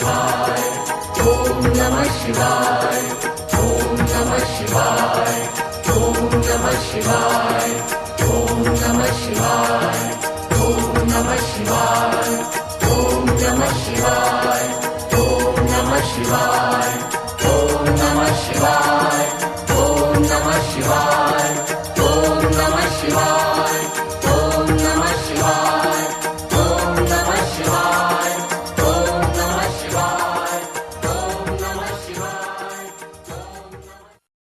शिवाय ओम नमः शिवाय ओम नमः शिवाय ओम नमः शिवाय ओम नमः शिवाय ओम नमः शिवाय ओम नमः शिवाय ओम नमः शिवाय ओम नमः शिवाय ओम नमः शिवाय